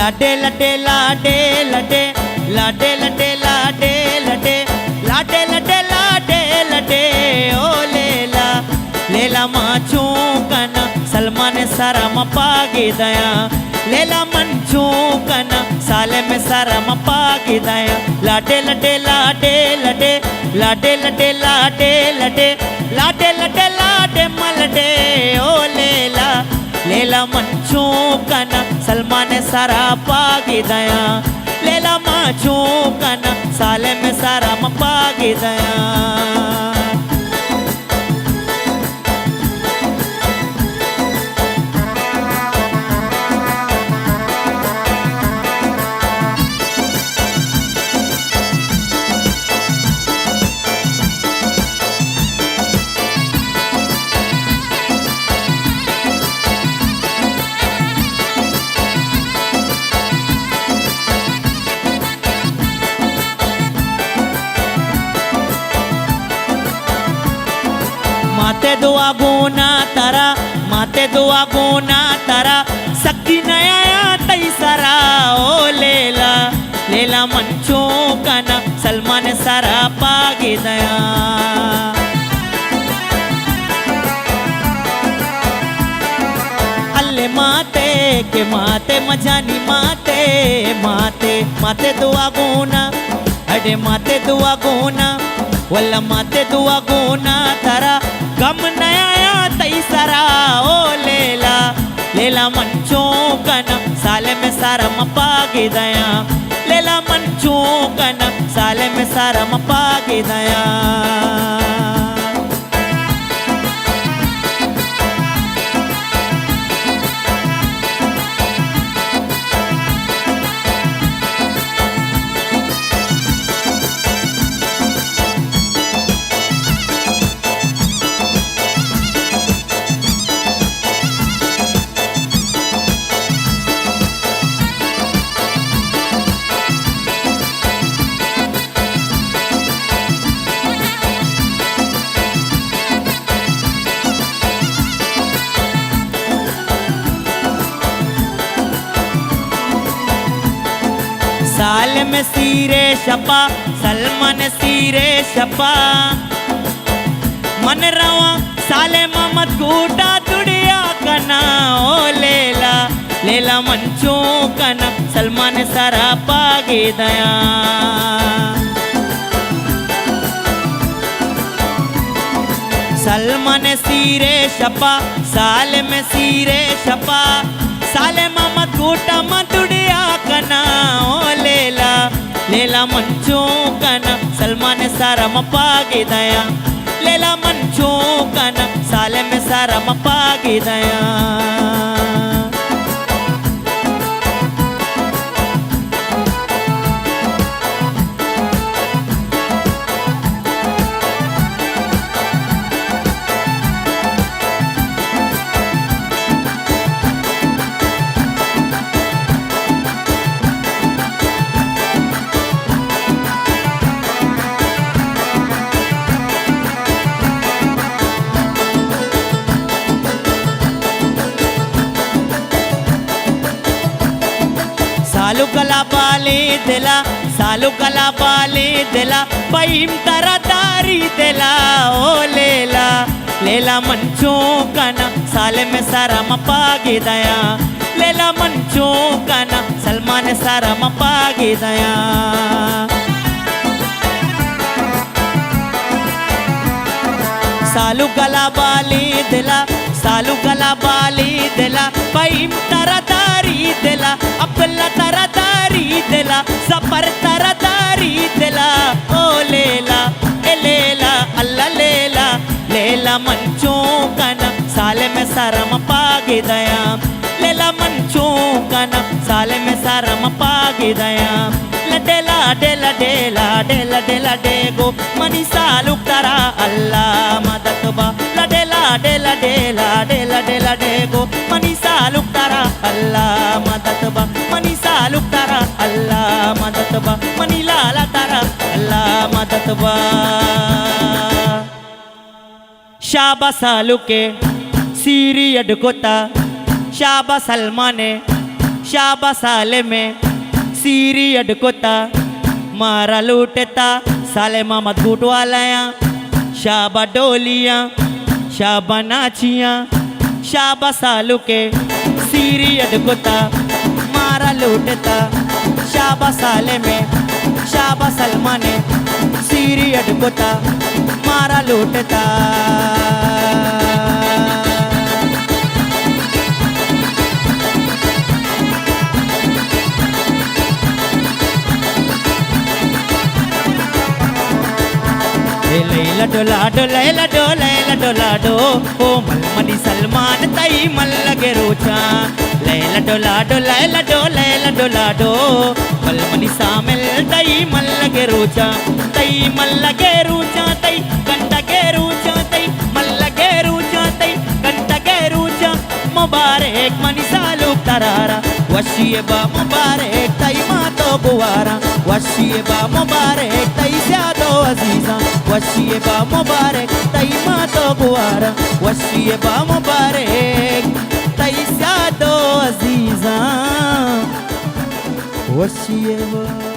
लाडे लडे लाडे लडे लाडे लडे लाडे लडे लाडे लडे लाडे लडे ओ लेला लेला माचू कना सलमान सारा मपागी दया लेला मंचू कना साले में सारा मपागी दया लाडे लडे लाडे लडे लाडे लडे लाडे लडे लाडे लडे लाडे मलडे ओ लेला लेला मंचू कना सलमान सारा पागी दया लेला माचू कना साले में सारा मपागी दया माते दुआ गुना तारा माते दुआ गुना तारा सक्की नया तई सारा ओ लेला लेला मंचू कना सलमान सारा पागी दया अल्ले माते के माते मजानी माते माते माते दुआ गुना अडे माते दुआ गुना वल्ला माते दुआ गुना तारा गम नया तई सारा ओ लेला लेला मंचू कना साले में सारा मपागी दया लेला मंचू कना साले में सारा मपागी दया साल में सीरे शपा सलमान सीरे शपा मन रवा साले मोहम्मद कूटा दुड़िया कना ओ लेला लेला मंचू कना सलमान सारा पागी दया सलमान सीरे शपा साल में सीरे शपा साले मोहम्मद कूटा मधुड़िया कना ओ लेला लेला मंचू कना सलमान सारा मपागी दया लेला मंचू कना साले में सारा मपागी दया सालू कला बाले दिला सालू कला बाले दिला पईम तरा तारी दिला ओ लेला लेला मंचू कना साले में सारा मपागी दया लेला मंचू कना सलमान सारा मपागी दया सालू कला बाले दिला सालू कला बाले दिला पईम तरा तारी दिला अपला तरा तारी दिला सफर तरा तारी दिला ओ लेला ए लेला अल्लाह लेला लेला मंचू कना साले में सारा मपागी दया लेला मंचू कना साले में सारा मपागी दया लडे लाडे लडे लाडे लडे लडे गो मनी सालू तरा अल्लाह मदद बा लडे लाडे लडे लाडे लडे लडे गो मनी सालू तरा अल्लाह मदद बा मनी सालू तरा अल्लाह मदद बा मनी लाला तरा अल्लाह मदद बा शाबा सालू के सीरी अडकोता शाबा सलमाने शाबा साले में सीरी अडकोता मारा लूटता साले मामद घूट वालाया शाबा डोलियाँ शाबा नाचियाँ शाबा सालू के सीरी अडकोता मारा लूटता शाबा साले में शाबा सलमा ने सीरी अडकोता मारा लूटता लैला डोलाडो लैला डो लैला डोलाडो ओ मलमनी सलमान तई मल लगे रोचा लैला डोलाडो लैला डो लैला डोलाडो मलमनी सामिल तई मल लगे रोचा तई मल लगे रोचा तई कंटा के रोचा तई मल लगे रोचा तई कंटा के रोचा मुबारक मनी सालू तरारा वशियबा मुबारक तई मातो बुवारा वशियबा मुबारक तई ज़्यादो अजीज़ा वशियबा मुबारक तई मातो बुवारा वशियबा मुबारक तई ज़्यादो अजीज़ा वशियबा